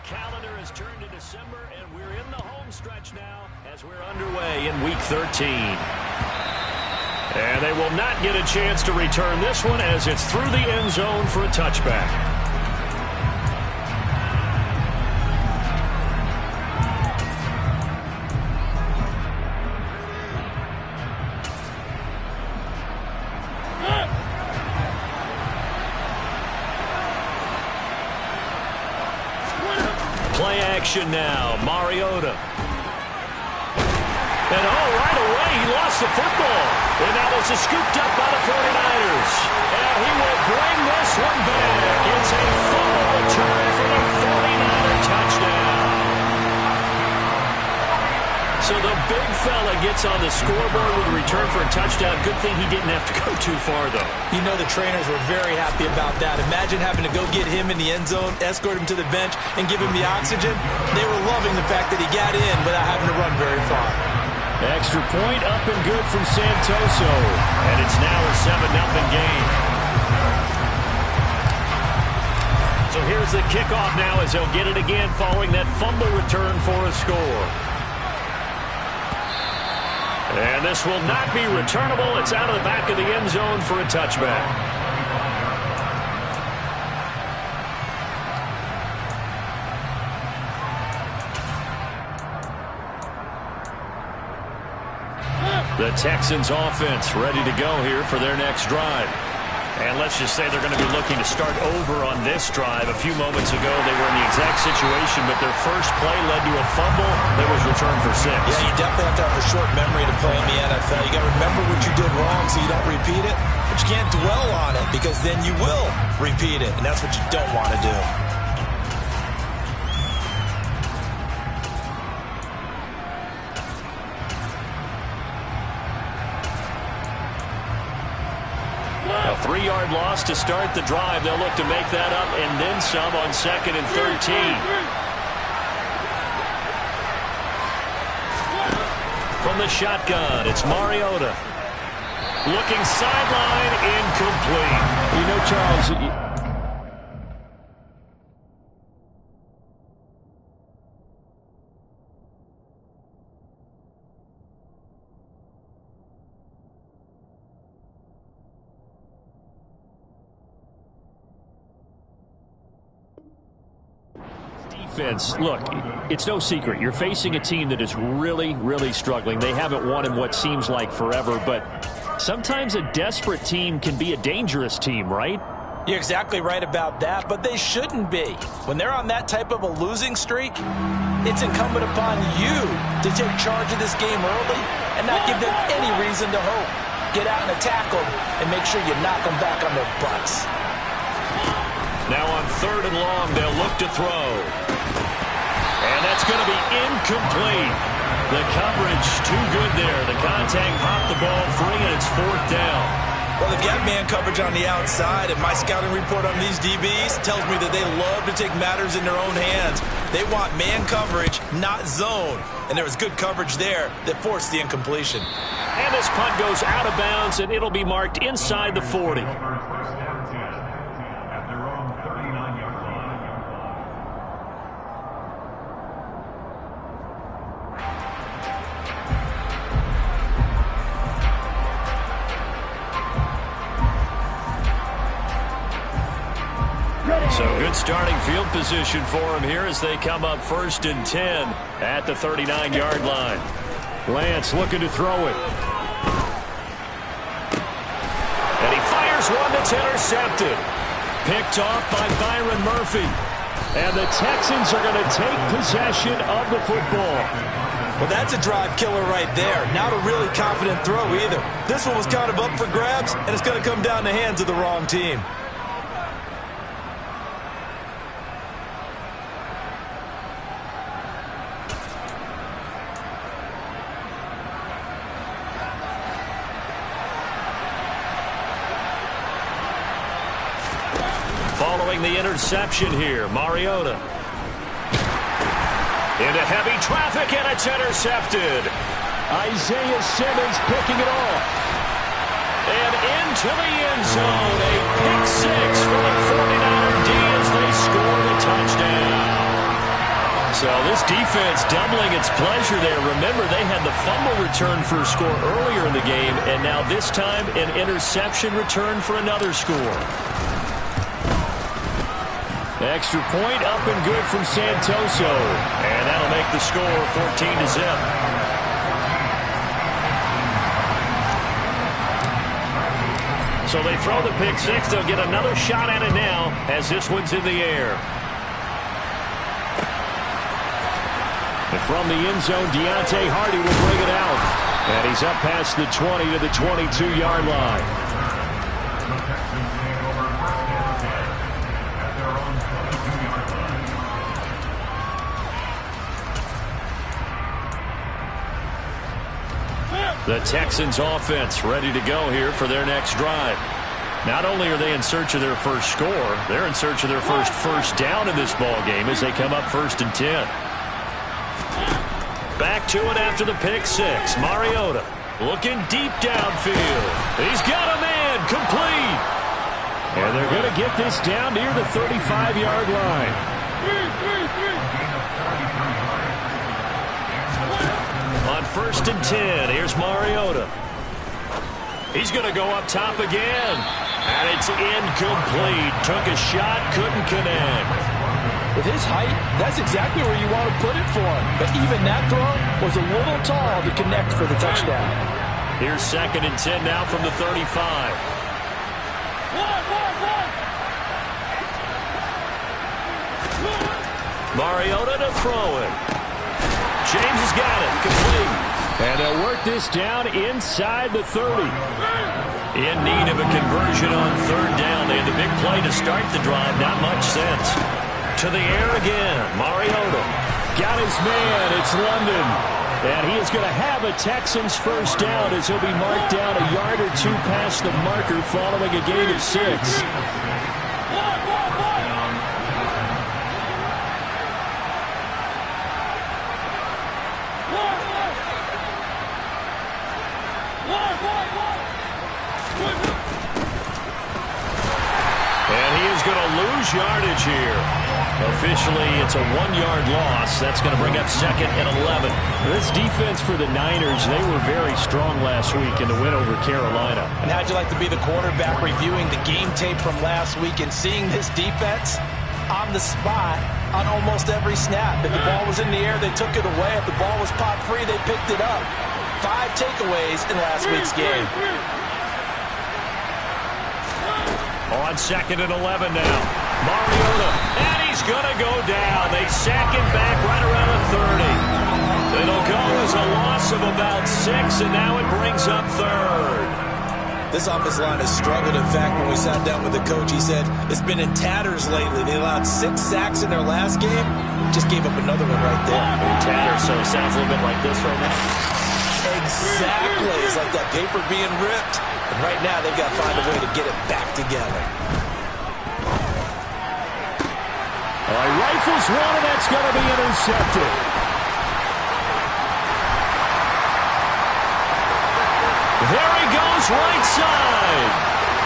calendar has turned to December, and we're in the home stretch now as we're underway in Week 13. And they will not get a chance to return this one as it's through the end zone for a touchback. Play action now. Mariota. And right away, he lost the football. And now this is scooped up by the 49ers. And he will bring this one back. It's a fumble return for the 49er touchdown. So the big fella gets on the scoreboard with a return for a touchdown. Good thing he didn't have to go too far, though. You know the trainers were very happy about that. Imagine having to go get him in the end zone, escort him to the bench, and give him the oxygen. They were loving the fact that he got in without having to run very far. Extra point up and good from Santoso. And it's now a 7-0 game. So here's the kickoff now as he'll get it again following that fumble return for a score. And this will not be returnable. It's out of the back of the end zone for a touchback. The Texans offense ready to go here for their next drive. And let's just say they're going to be looking to start over on this drive. A few moments ago, they were in the exact situation, but their first play led to a fumble that was returned for 6. Yeah, you definitely have to have a short memory to play in the NFL. You got to remember what you did wrong so you don't repeat it, but you can't dwell on it because then you will repeat it, and that's what you don't want to do. A 3-yard loss to start the drive. They'll look to make that up and then some on 2nd and 13. From the shotgun, it's Mariota. Looking sideline, incomplete. You know, Charles, defense, look, it's no secret. You're facing a team that is really, really struggling. They haven't won in what seems like forever, but sometimes a desperate team can be a dangerous team, right? You're exactly right about that, but they shouldn't be. When they're on that type of a losing streak, it's incumbent upon you to take charge of this game early and not give them any reason to hope. Get out and attack them and make sure you knock them back on their butts. Now on 3rd and long, they'll look to throw. And that's going to be incomplete. The coverage too good there. The contact popped the ball free, and it's 4th down. Well, they've got man coverage on the outside, and my scouting report on these DBs tells me that they love to take matters in their own hands. They want man coverage, not zone. And there was good coverage there that forced the incompletion. And this punt goes out of bounds, and it'll be marked inside the 40. So good starting field position for him here as they come up 1st and 10 at the 39-yard line. Lance looking to throw it. And he fires one that's intercepted. Picked off by Byron Murphy. And the Texans are going to take possession of the football. Well, that's a drive killer right there. Not a really confident throw either. This one was kind of up for grabs, and it's going to come down the hands of the wrong team. Following the interception here, Mariota. Into heavy traffic, and it's intercepted. Isaiah Simmons picking it off. And into the end zone, a pick 6 for the 49er D as they score the touchdown. So this defense doubling its pleasure there. Remember, they had the fumble return for a score earlier in the game, and now this time an interception return for another score. Extra point up and good from Santoso. And that'll make the score 14-0. So they throw the pick six. They'll get another shot at it now as this one's in the air. And from the end zone, Deontay Hardy will bring it out. And he's up past the 20 to the 22-yard line. The Texans offense ready to go here for their next drive. Not only are they in search of their first score, they're in search of their first down in this ball game as they come up 1st and 10. Back to it after the pick six. Mariota looking deep downfield. He's got a man complete. And they're going to get this down near the 35-yard line. On 1st and 10, here's Mariota. He's going to go up top again. And it's incomplete. Took a shot, couldn't connect. With his height, that's exactly where you want to put it for him. But even that throw was a little tall to connect for the touchdown. Here's 2nd and 10 now from the 35. Mariota to throw it. James has got it. Complete. And they'll work this down inside the 30. In need of a conversion on 3rd down. They had the big play to start the drive. Not much sense. To the air again. Mariota got his man. It's London. And he is going to have a Texans first down as he'll be marked down a yard or two past the marker following a gain of 6. And he is going to lose yardage here. Officially, it's a 1-yard loss. That's going to bring up 2nd and 11. This defense for the Niners, they were very strong last week in the win over Carolina. And how'd you like to be the quarterback reviewing the game tape from last week and seeing this defense on the spot on almost every snap? If the ball was in the air, they took it away. If the ball was popped free, they picked it up. 5 takeaways in last week's game. On 2nd and 11 now. Mariota, and he's going to go down. They sack him back right around the 30. It'll go as a loss of about 6, and now it brings up 3rd. This offensive line has struggled. In fact, when we sat down with the coach, he said it's been in tatters lately. They allowed 6 sacks in their last game. Just gave up another one right there. In tatters, so it sounds a little bit like this right now. Exactly. It's like that paper being ripped. And right now, they've got to find a way to get it back together. All right, rifles one, and that's going to be intercepted. There he goes, right side.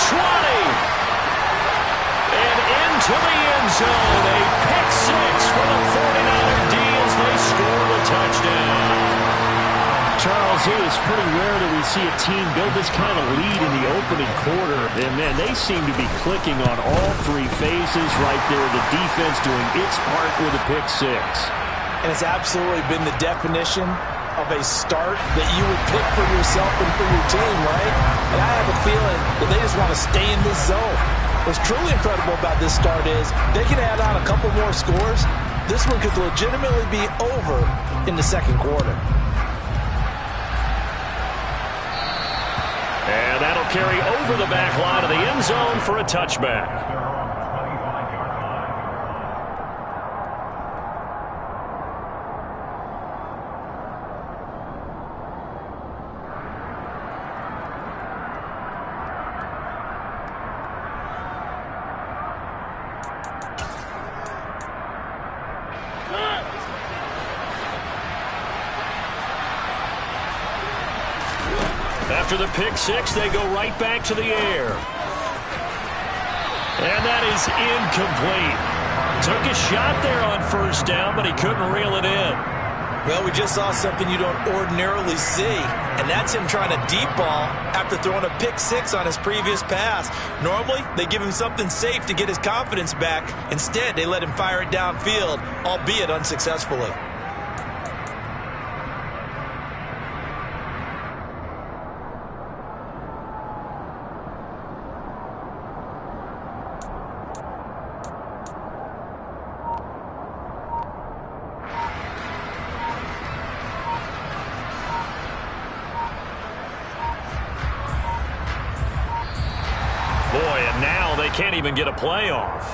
20. And into the end zone. A pick six for the 49er D as they score the touchdown. Charles, it is pretty rare that we see a team build this kind of lead in the opening quarter. And, man, they seem to be clicking on all 3 phases right there. The defense doing its part with a pick six. And it's absolutely been the definition of a start that you would pick for yourself and for your team, right? And I have a feeling that they just want to stay in this zone. What's truly incredible about this start is they can add on a couple more scores. This one could legitimately be over in the 2nd quarter. And that'll carry over the back line of the end zone for a touchback. After the pick six, they go right back to the air. And that is incomplete. Took a shot there on first down, but he couldn't reel it in. Well, we just saw something you don't ordinarily see, and that's him trying to deep ball after throwing a pick six on his previous pass. Normally, they give him something safe to get his confidence back. Instead, they let him fire it downfield, albeit unsuccessfully. Boy, and now they can't even get a playoff.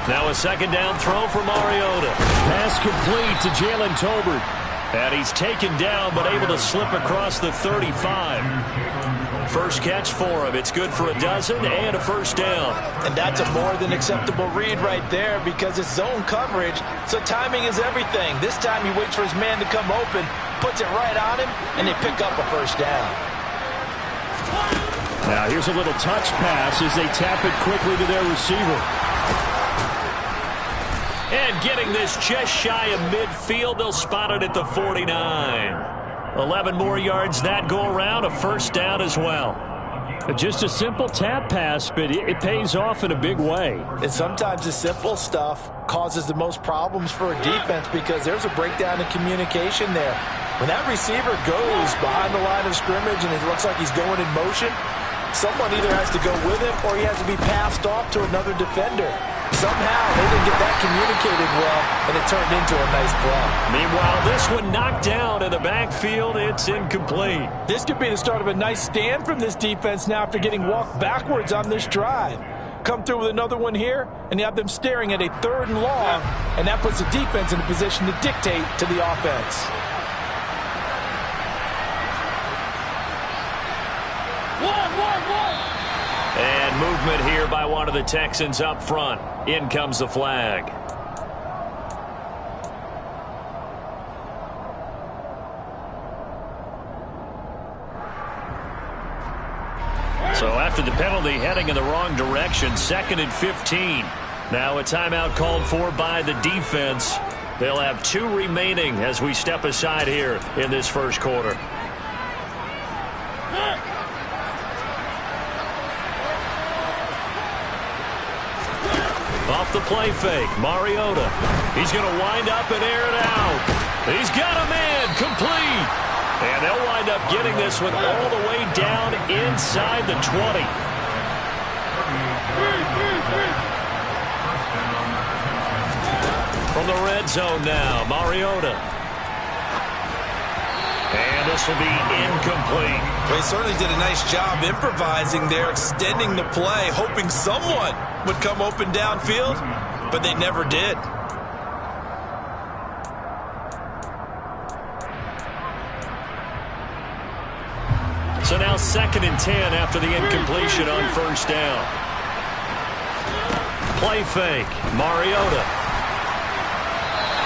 Now a second down throw for Mariota. Pass complete to Jalen Tolbert. And he's taken down, but able to slip across the 35. First catch for him. It's good for a dozen and a first down. And that's a more than acceptable read right there because it's zone coverage, so timing is everything. This time he waits for his man to come open, puts it right on him, and they pick up a first down. Now here's a little touch pass as they tap it quickly to their receiver. And getting this just shy of midfield, they'll spot it at the 49. 11 more yards that go around, a first down as well. Just a simple tap pass, but it pays off in a big way. And sometimes the simple stuff causes the most problems for a defense because there's a breakdown in communication there. When that receiver goes behind the line of scrimmage and it looks like he's going in motion, someone either has to go with him or he has to be passed off to another defender. Somehow they didn't get that communicated well, and it turned into a nice play. Meanwhile, this one knocked down in the backfield. It's incomplete. This could be the start of a nice stand from this defense now after getting walked backwards on this drive. Come through with another one here, and you have them staring at a 3rd and long, and that puts the defense in a position to dictate to the offense. And movement here by one of the Texans up front. In comes the flag. So after the penalty, heading in the wrong direction, 2nd and 15. Now a timeout called for by the defense. They'll have 2 remaining as we step aside here in this first quarter. Off the play fake, Mariota. He's going to wind up and air it out. He's got a man, complete. And they'll wind up getting this one all the way down inside the 20. From the red zone now, Mariota. And this will be incomplete. Well, he certainly did a nice job improvising there, extending the play, hoping someone would come open downfield, but they never did. So now 2nd and 10 after the incompletion on first down. Play fake, Mariota.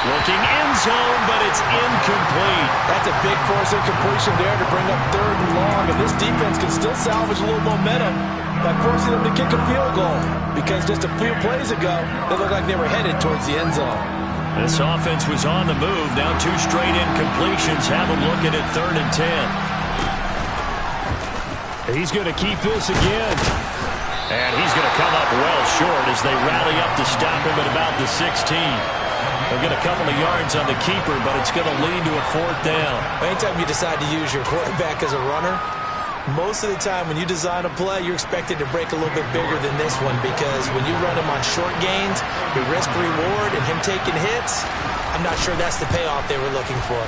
Looking end zone, but it's incomplete. That's a big force incompletion there to bring up 3rd and long, and this defense can still salvage a little momentum by forcing them to kick a field goal, because just a few plays ago, they looked like they were headed towards the end zone. This offense was on the move. Now 2 straight incompletions have them looking at 3rd and 10. He's going to keep this again. And he's going to come up well short as they rally up to stop him at about the 16. They'll get a couple of yards on the keeper, but it's going to lead to a 4th down. Anytime you decide to use your quarterback as a runner, most of the time when you design a play, you're expected to break a little bit bigger than this one, because when you run him on short gains, the risk-reward and him taking hits, I'm not sure that's the payoff they were looking for.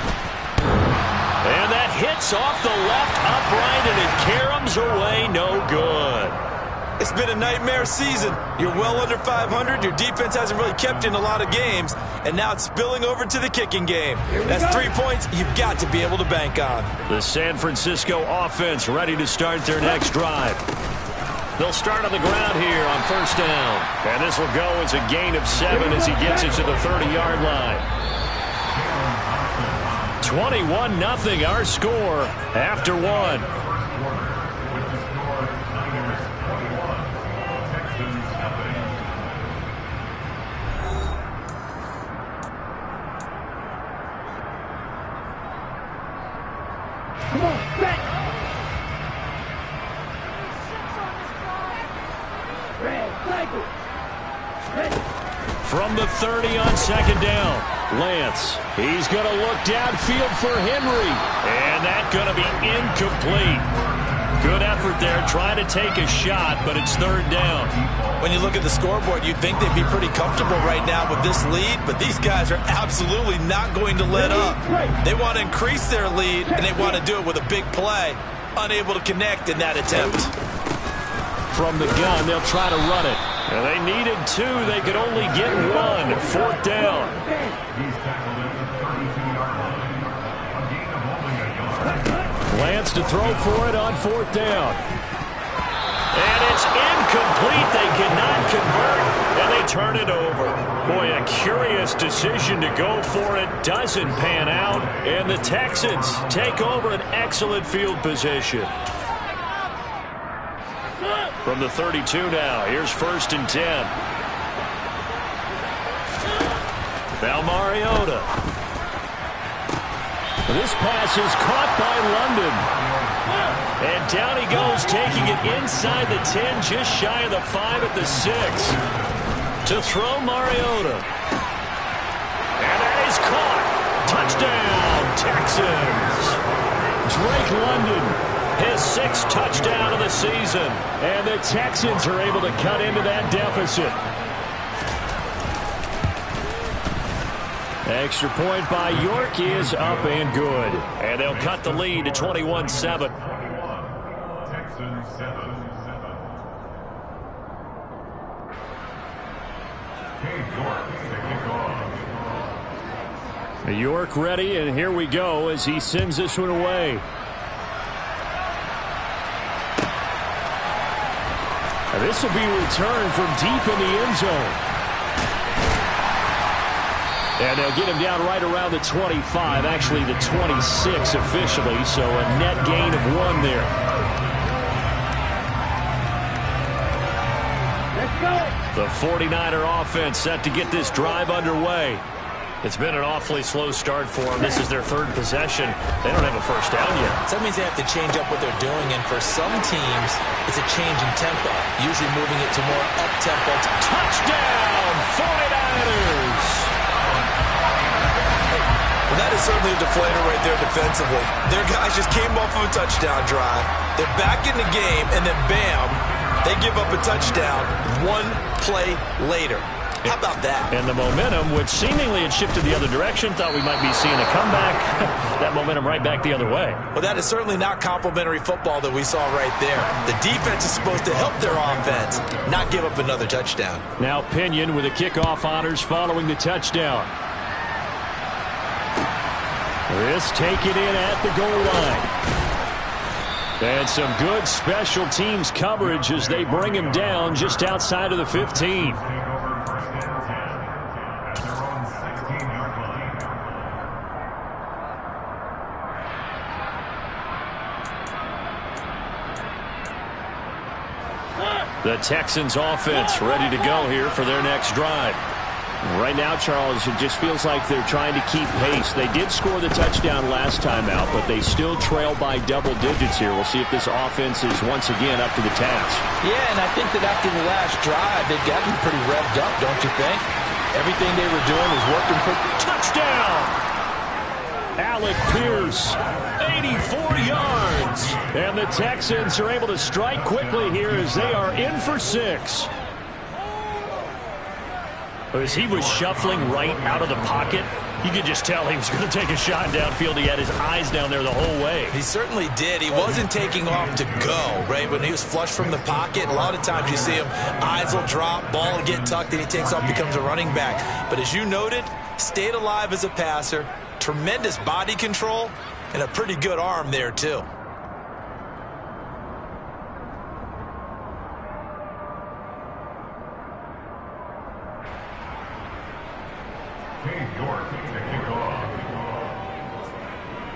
And that hits off the left upright, and it caroms away, no good. It's been a nightmare season. You're well under 500. Your defense hasn't really kept you in a lot of games, and now it's spilling over to the kicking game. That's 3 points you've got to be able to bank on. The San Francisco offense ready to start their next drive. They'll start on the ground here on first down. And this will go as a gain of 7 as he gets it to the 30-yard line. 21-0 our score after 1. From the 30 on second down, Lance. He's going to look downfield for Henry. And that's going to be incomplete. Good effort there, trying to take a shot, but it's third down. When you look at the scoreboard, you'd think they'd be pretty comfortable right now with this lead, but these guys are absolutely not going to let up. They want to increase their lead, and they want to do it with a big play. Unable to connect in that attempt. From the gun, they'll try to run it. And they needed 2. They could only get 1. Fourth down. Lance to throw for it on fourth down. And it's incomplete. They cannot convert, and they turn it over. Boy, a curious decision to go for it. Doesn't pan out, and the Texans take over an excellent field position. From the 32 now, here's first and 10. Now Mariota. This pass is caught by London. And down he goes, taking it inside the 10, just shy of the 5 at the 6. To throw Mariota. And that is caught. Touchdown, Texans. Drake London. His 6th touchdown of the season. And the Texans are able to cut into that deficit. Extra point by York is up and good. And they'll cut the lead to 21-7. York ready, and here we go as he sends this one away. This will be returned from deep in the end zone. And they'll get him down right around the 25, actually the 26 officially, so a net gain of 1 there. The 49er offense set to get this drive underway. It's been an awfully slow start for them. This is their 3rd possession. They don't have a first down yet. So that means they have to change up what they're doing, and for some teams, it's a change in tempo, usually moving it to more up-tempo. Touchdown, 49ers! Well, that is certainly a deflator right there defensively. Their guys just came off of a touchdown drive. They're back in the game, and then bam, they give up a touchdown 1 play later. How about that? And the momentum, which seemingly had shifted the other direction, thought we might be seeing a comeback. That momentum right back the other way. Well, that is certainly not complimentary football that we saw right there. The defense is supposed to help their offense, not give up another touchdown. Now Pinion with the kickoff honors following the touchdown. This taken in at the goal line. And some good special teams coverage as they bring him down just outside of the 15. The Texans offense ready to go here for their next drive. Right now, Charles, it just feels like they're trying to keep pace. They did score the touchdown last time out, but they still trail by double digits here. We'll see if this offense is once again up to the task. Yeah, and I think that after the last drive, they've gotten pretty revved up, don't you think? Everything they were doing was working for touchdown. Alec Pierce, 84 yards. And the Texans are able to strike quickly here as they are in for 6. As he was shuffling right out of the pocket, you could just tell he was going to take a shot downfield. He had his eyes down there the whole way. He certainly did. He wasn't taking off to go, right? When he was flushed from the pocket, a lot of times you see him, eyes will drop, ball will get tucked, and he takes off, becomes a running back. But as you noted, stayed alive as a passer, tremendous body control, and a pretty good arm there, too.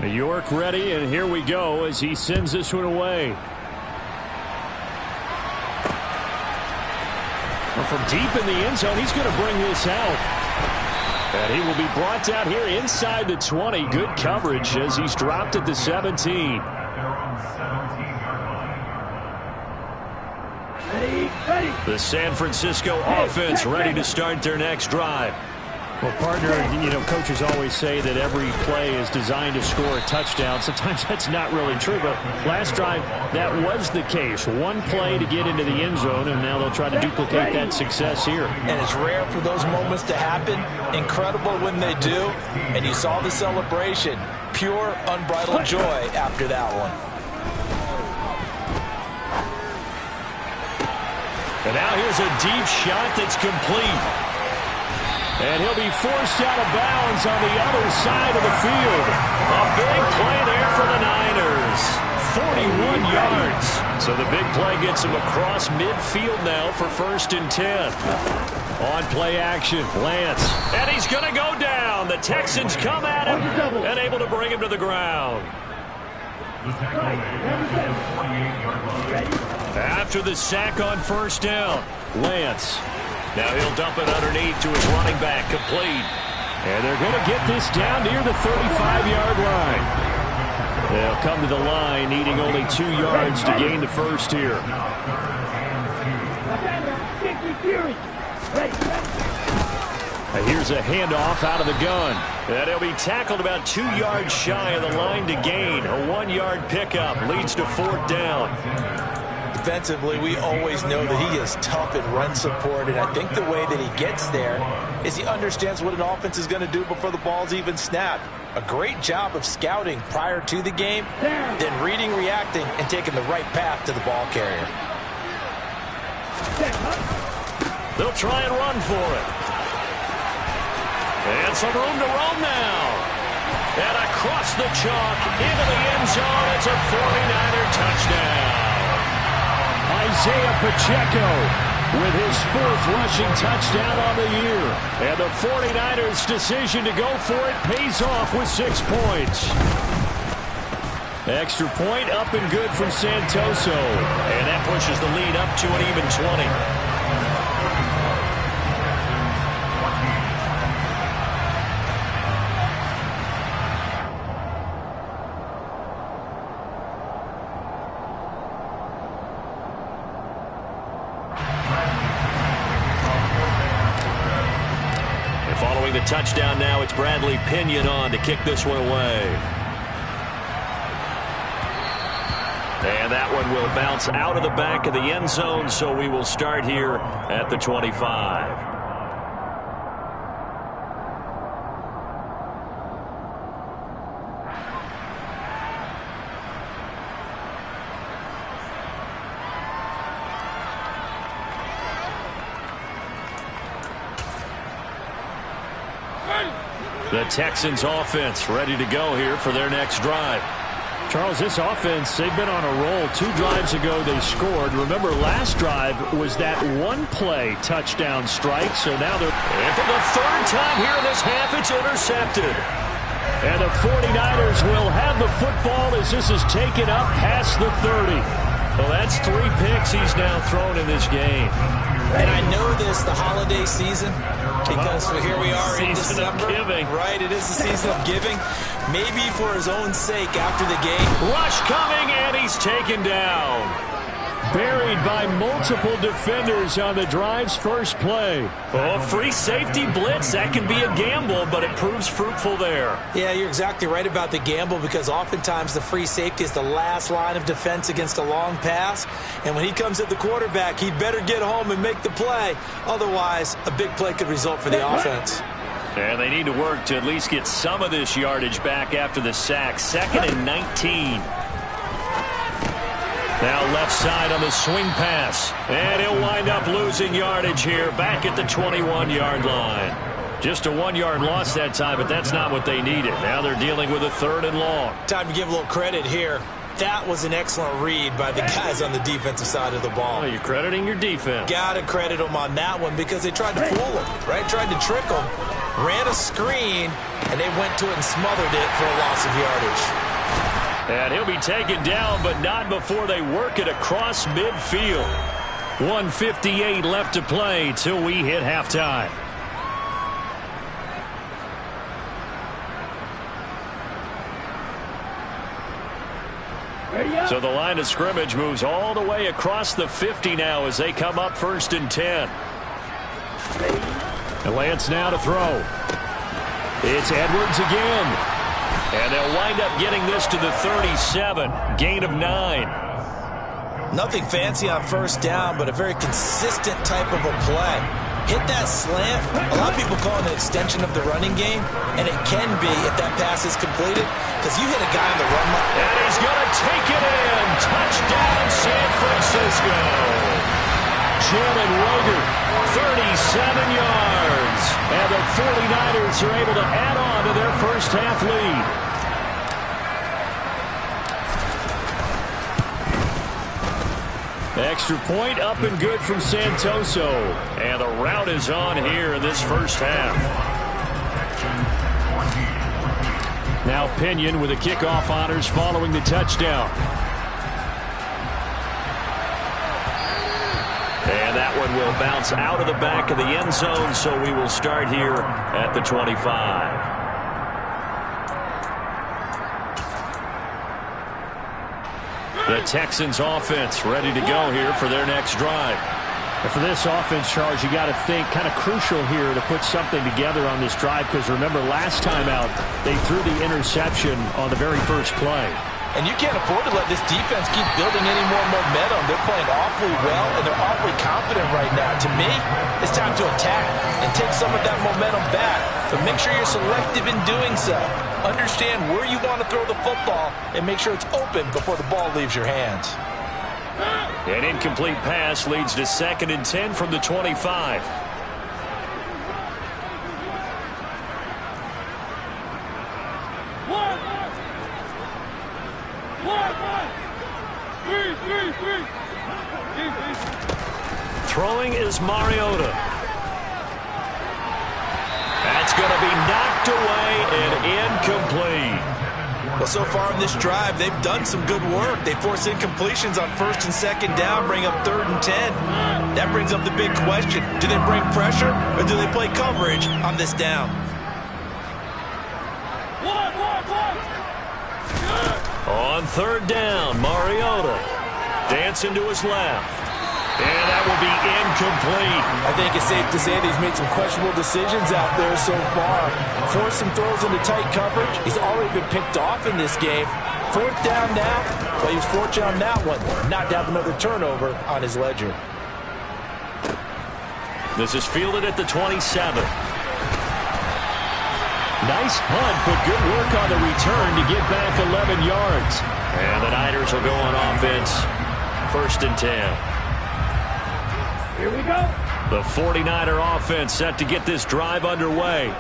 New York ready, and here we go as he sends this one away. Well, from deep in the end zone, he's going to bring this out. And he will be brought down here inside the 20. Good coverage as he's dropped at the 17. The San Francisco offense ready to start their next drive. Well, partner, coaches always say that every play is designed to score a touchdown. Sometimes that's not really true, but last drive, that was the case. One play to get into the end zone, and now they'll try to duplicate that success here. And it's rare for those moments to happen. Incredible when they do. And you saw the celebration. Pure, unbridled joy after that one. And now here's a deep shot that's complete. And he'll be forced out of bounds on the other side of the field. A big play there for the Niners. 41 yards. So the big play gets him across midfield now for 1st and 10. On play action, Lance. And he's going to go down. The Texans come at him and able to bring him to the ground. After the sack on 1st down, Lance. Now he'll dump it underneath to his running back, complete. And they're going to get this down near the 35-yard line. They'll come to the line, needing only 2 yards to gain the first here. And here's a handoff out of the gun. And he'll be tackled about 2 yards shy of the line to gain. A 1-yard pickup leads to 4th down. Defensively, we always know that he is tough in run support, and I think the way that he gets there is he understands what an offense is going to do before the ball's even snapped. A great job of scouting prior to the game, then reading, reacting, and taking the right path to the ball carrier. They'll try and run for it. And some room to roam now. And across the chalk into the end zone, it's a 49er touchdown. Isaiah Pacheco with his 4th rushing touchdown on the year. And the 49ers' decision to go for it pays off with 6 points. Extra point up and good from Santoso. And that pushes the lead up to an even 20. The touchdown now, it's Bradley Pinion on to kick this one away. And that one will bounce out of the back of the end zone, so we will start here at the 25. The Texans offense ready to go here for their next drive. Charles, this offense, they've been on a roll. 2 drives ago they scored. Remember, last drive was that one-play touchdown strike. So now they're... And for the 3rd time here in this half, it's intercepted. And the 49ers will have the football as this is taken up past the 30. Well, that's 3 picks he's now thrown in this game. And I know this, the holiday season, because here we are in December. Giving. Right, it is the season of giving. Maybe for his own sake after the game. Rush coming, and he's taken down. Buried by multiple defenders on the drive's first play. Oh, free safety blitz. That can be a gamble, but it proves fruitful there. Yeah, you're exactly right about the gamble, because oftentimes the free safety is the last line of defense against a long pass. And when he comes at the quarterback, he'd better get home and make the play. Otherwise, a big play could result for the offense. And they need to work to at least get some of this yardage back after the sack. 2nd and 19. Now left side on the swing pass. And he'll wind up losing yardage here back at the 21-yard line. Just a 1-yard loss that time, but that's not what they needed. Now they're dealing with a 3rd and long. Time to give a little credit here. That was an excellent read by the guys on the defensive side of the ball. Oh, you're crediting your defense. Got to credit them on that one, because they tried to fool him, right? Tried to trick him. ran a screen, and they went to it and smothered it for a loss of yardage. And he'll be taken down, but not before they work it across midfield. 1:58 left to play till we hit halftime. So the line of scrimmage moves all the way across the 50 now as they come up 1st and 10. And Lance now to throw. It's Edwards again. And they'll wind up getting this to the 37. Gain of 9. Nothing fancy on 1st down, but a very consistent type of a play. Hit that slant. A lot of people call it an extension of the running game, and it can be if that pass is completed, because you hit a guy on the run line. And he's going to take it in. Touchdown, San Francisco. Jalen Reagor, 37 yards. And the 49ers are able to add on to their first half lead. Extra point up and good from Santoso. And the route is on here in this first half. Now Pinion with the kickoff honors following the touchdown. And that one will bounce out of the back of the end zone, so we will start here at the 25. The Texans offense ready to go here for their next drive. And for this offense, Charles, you got to think kind of crucial here to put something together on this drive, because remember last time out they threw the interception on the very first play. And you can't afford to let this defense keep building any more momentum. They're playing awfully well, and they're awfully confident right now. To me, it's time to attack and take some of that momentum back. But make sure you're selective in doing so. Understand where you want to throw the football and make sure it's open before the ball leaves your hands. An incomplete pass leads to 2nd and 10 from the 25. Throwing is Mariota. That's going to be knocked away and incomplete. Well, so far in this drive, they've done some good work. They force incompletions on 1st and 2nd down, bring up 3rd and 10. That brings up the big question. Do they bring pressure or do they play coverage on this down? On 3rd down, Mariota dancing to his left. And that will be incomplete. I think it's safe to say that he's made some questionable decisions out there so far. Forced some throws into tight coverage. He's already been picked off in this game. 4th down now, but he was fortunate on that one. Not to have another turnover on his ledger. This is fielded at the 27. Nice punt, but good work on the return to get back 11 yards. And the Niners will go on offense. 1st and 10. Here we go. The 49er offense set to get this drive underway.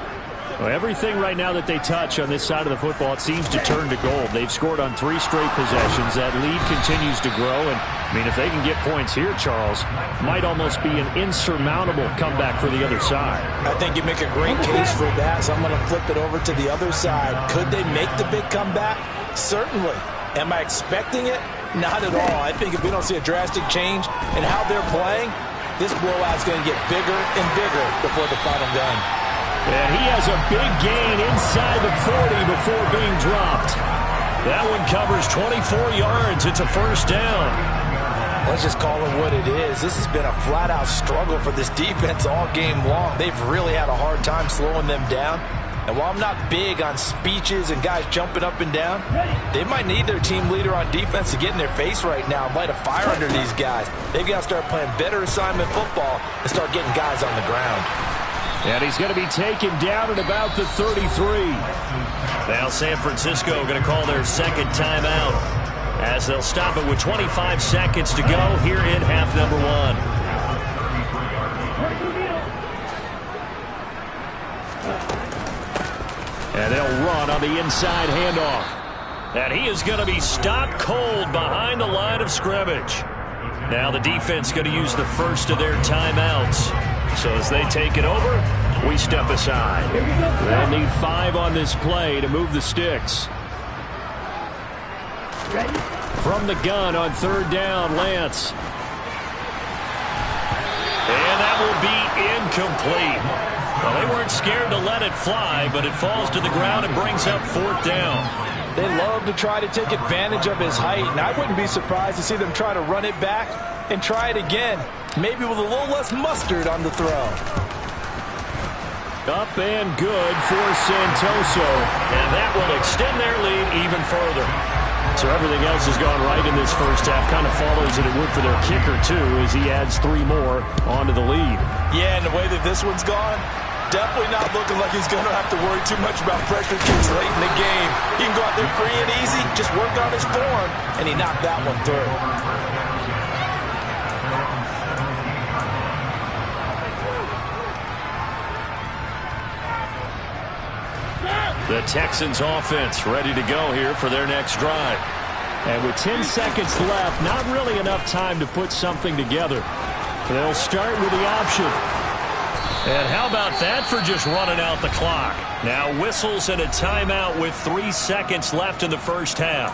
Well, everything right now that they touch on this side of the football, it seems to turn to gold. They've scored on 3 straight possessions. That lead continues to grow. And, I mean, if they can get points here, Charles, might almost be an insurmountable comeback for the other side. I think you make a great case for that, so I'm going to flip it over to the other side. Could they make the big comeback? Certainly. Am I expecting it? Not at all. I think if we don't see a drastic change in how they're playing, this blowout's going to get bigger and bigger before the final gun. And he has a big gain inside the 40 before being dropped. That one covers 24 yards. It's a 1st down. Let's just call it what it is. This has been a flat-out struggle for this defense all game long. They've really had a hard time slowing them down. And while I'm not big on speeches and guys jumping up and down, they might need their team leader on defense to get in their face right now and light a fire under these guys. They've got to start playing better assignment football and start getting guys on the ground. And he's going to be taken down at about the 33. Now San Francisco going to call their 2nd timeout as they'll stop it with 25 seconds to go here in half number 1. And they'll run on the inside handoff. And he is going to be stopped cold behind the line of scrimmage. Now the defense going to use the first of their timeouts. So as they take it over, We step aside. They'll need 5 on this play to move the sticks. From the gun on 3rd down, Lance. And that will be incomplete. Well, they weren't scared to let it fly, but it falls to the ground and brings up 4th down. They love to try to take advantage of his height, and I wouldn't be surprised to see them try to run it back and try it again, maybe with a little less mustard on the throw. Up and good for Santoso. And that will extend their lead even further. So everything else has gone right in this first half. Kind of follows that it would for their kicker, too, as he adds 3 more onto the lead. Yeah, and the way that this one's gone, definitely not looking like he's going to have to worry too much about pressure kicks late in the game. He can go out there free and easy, just work on his form, and he knocked that one through. The Texans offense ready to go here for their next drive. And with 10 seconds left, not really enough time to put something together. They'll start with the option. And how about that for just running out the clock? Now whistles and a timeout with 3 seconds left in the first half.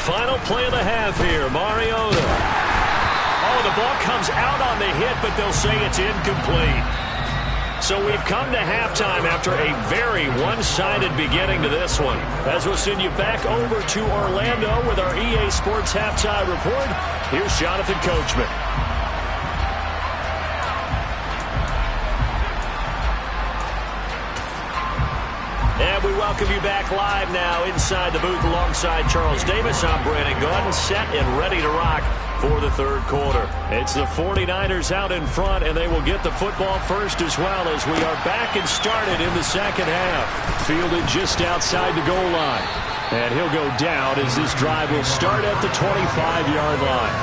Final play of the half here, Mariota. Oh, the ball comes out on the hit, but they'll say it's incomplete. So we've come to halftime after a very one-sided beginning to this one. As we'll send you back over to Orlando with our EA Sports Halftime Report, here's Jonathan Coachman. And we welcome you back live now inside the booth alongside Charles Davis. I'm Brandon Gordon, set and ready to rock for the third quarter. It's the 49ers out in front, and they will get the football first as well as we are back and started in the second half. Fielded just outside the goal line. And he'll go down as this drive will start at the 25-yard line.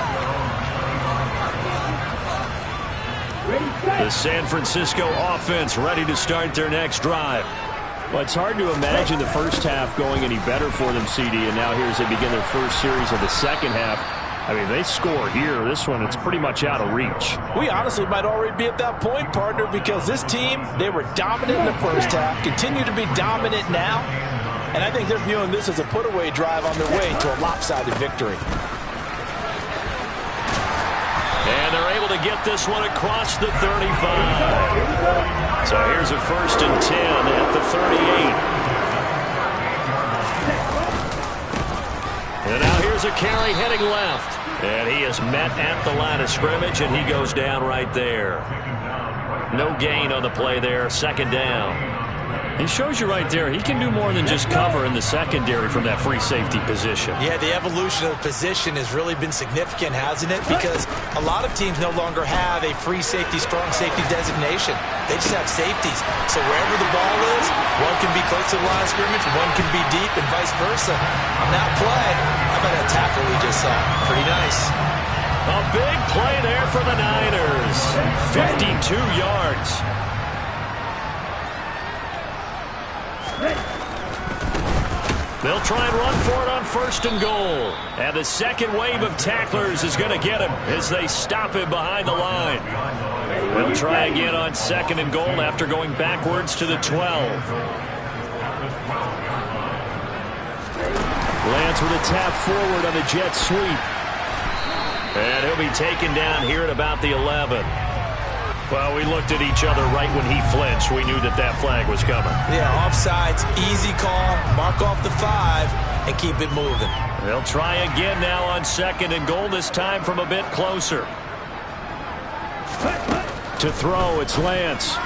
The San Francisco offense ready to start their next drive. Well, it's hard to imagine the first half going any better for them, CD, and now here as they begin their first series of the second half. I mean, they score here. This one, it's pretty much out of reach. We honestly might already be at that point, partner, because this team, they were dominant in the first half, continue to be dominant now, and I think they're viewing this as a put-away drive on their way to a lopsided victory. And they're able to get this one across the 35. So here's a 1st and 10 at the 38. And now here's a carry heading left. And he is met at the line of scrimmage, and he goes down right there. No gain on the play there, 2nd down. He shows you right there, he can do more than just cover in the secondary from that free safety position. Yeah, the evolution of the position has really been significant, hasn't it? Because a lot of teams no longer have a free safety, strong safety designation. They just have safeties. So wherever the ball is, one can be close to the line of scrimmage, one can be deep, and vice versa. On that play, how about that tackle we just saw? Pretty nice. A big play there for the Niners. 52 yards. They'll try and run for it on 1st and goal. And the second wave of tacklers is going to get him as they stop him behind the line. They'll try again on 2nd and goal after going backwards to the 12. Lance with a tap forward on the jet sweep. And he'll be taken down here at about the 11. Well, we looked at each other right when he flinched. We knew that that flag was coming. Yeah, offsides, easy call, mark off the 5, and keep it moving. They'll try again now on 2nd and goal, this time from a bit closer. To throw, it's Lance.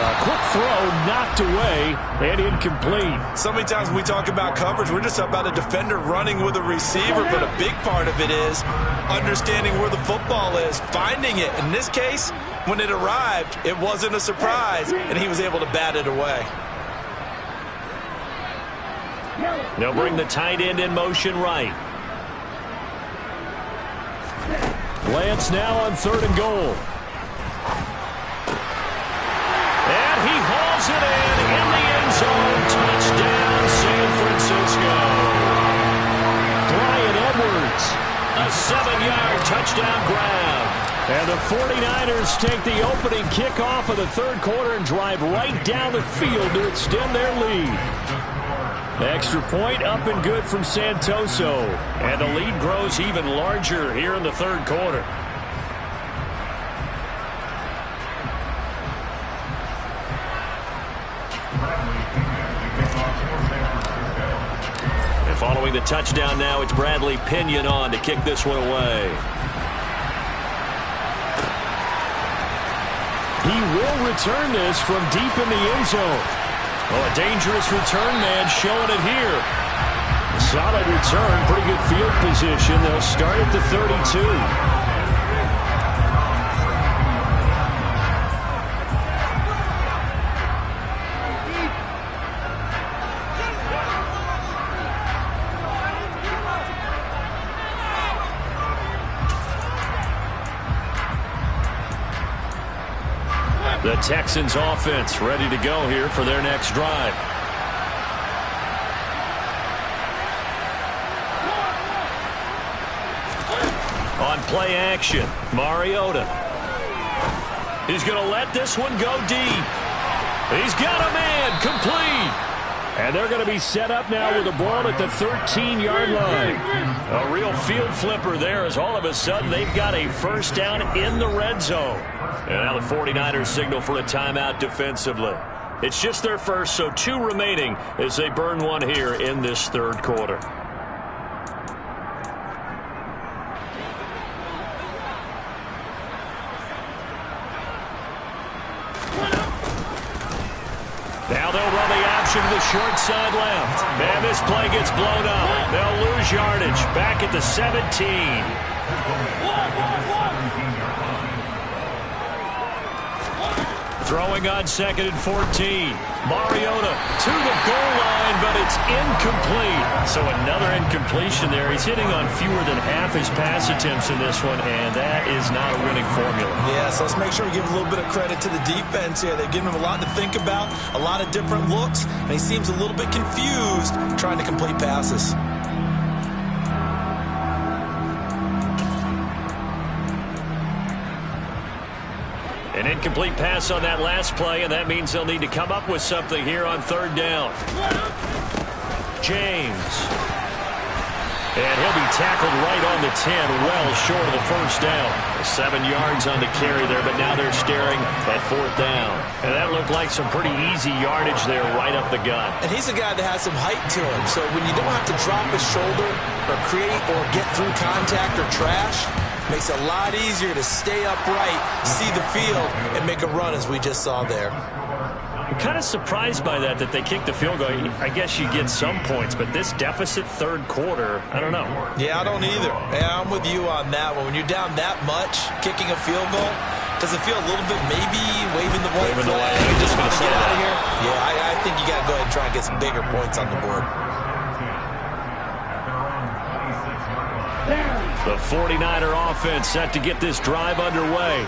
A quick throw knocked away and incomplete. So many times when we talk about coverage, we're just about a defender running with a receiver, but a big part of it is understanding where the football is, finding it. In this case, when it arrived, it wasn't a surprise, and he was able to bat it away. They'll bring the tight end in motion right. Lance now on 3rd and goal. And he hauls it in the end zone. Touchdown, San Francisco. Bryan Edwards. A 7-yard touchdown grab. And the 49ers take the opening kickoff of the 3rd quarter and drive right down the field to extend their lead. Extra point up and good from Santoso. And the lead grows even larger here in the 3rd quarter. And following the touchdown now, it's Bradley Pinion on to kick this one away. He will return this from deep in the end zone. Oh, a dangerous return man showing it here. Solid return, pretty good field position. They'll start at the 32. The Texans offense ready to go here for their next drive. On play action, Mariota. He's going to let this one go deep. He's got a man, complete. And they're going to be set up now with the ball at the 13-yard line. A real field flipper there as all of a sudden they've got a first down in the red zone. And now the 49ers signal for a timeout defensively. It's just their first, so 2 remaining as they burn one here in this 3rd quarter. Now they'll run the option to the short side left. And this play gets blown up. They'll lose yardage back at the 17. Throwing on 2nd and 14. Mariota to the goal line, but it's incomplete. So another incompletion there. He's hitting on fewer than half his pass attempts in this one, and that is not a winning formula. Yeah, so let's make sure we give a little bit of credit to the defense here. They've given him a lot to think about, a lot of different looks, and he seems a little bit confused trying to complete passes. An incomplete pass on that last play, and that means they'll need to come up with something here on 3rd down. James. And he'll be tackled right on the 10, well short of the first down. 7 yards on the carry there, but now they're staring at 4th down. And that looked like some pretty easy yardage there right up the gut. And he's a guy that has some height to him, so when you don't have to drop his shoulder or create or get through contact or trash, makes it a lot easier to stay upright, see the field, and make a run as we just saw there. I'm kind of surprised by that they kicked the field goal. I guess you get some points, but this deficit 3rd quarter, I don't know. Yeah, I don't either. Yeah, I'm with you on that one. When you're down that much, kicking a field goal, does it feel a little bit maybe waving the white flag? You just want to get out of here? Yeah, I think you got to go ahead and try and get some bigger points on the board. The 49er offense set to get this drive underway.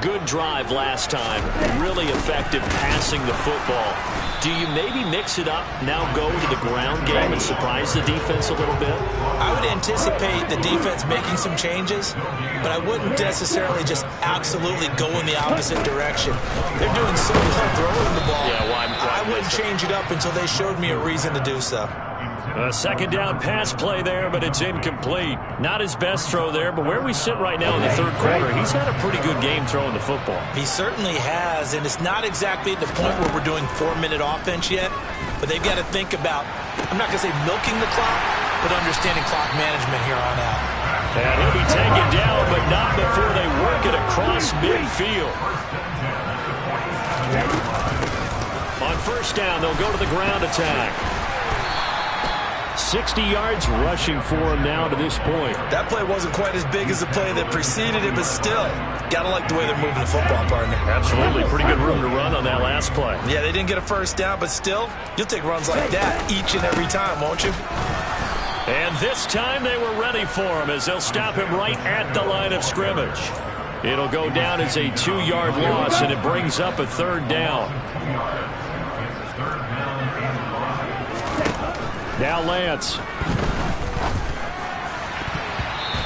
Good drive last time. Really effective passing the football. Do you maybe mix it up, now go to the ground game and surprise the defense a little bit? I would anticipate the defense making some changes, but I wouldn't necessarily just absolutely go in the opposite direction. They're doing so well throwing the ball. Yeah, well, I wouldn't change it up until they showed me a reason to do so. A 2nd down pass play there, but it's incomplete. Not his best throw there, but where we sit right now in the 3rd quarter, he's had a pretty good game throwing the football. He certainly has, and it's not exactly at the point where we're doing 4-minute offense yet, but they've got to think about, I'm not going to say milking the clock, but understanding clock management here on out. And he'll be taken down, but not before they work it across midfield. On 1st down, they'll go to the ground attack. 60 yards rushing for him now to this point. That play wasn't quite as big as the play that preceded it, but still, gotta like the way they're moving the football, partner. Absolutely. Pretty good room to run on that last play. Yeah, they didn't get a first down, but still, you'll take runs like that each and every time, won't you? And this time they were ready for him as they'll stop him right at the line of scrimmage. It'll go down as a 2-yard loss, and it brings up a 3rd down. Now Lance.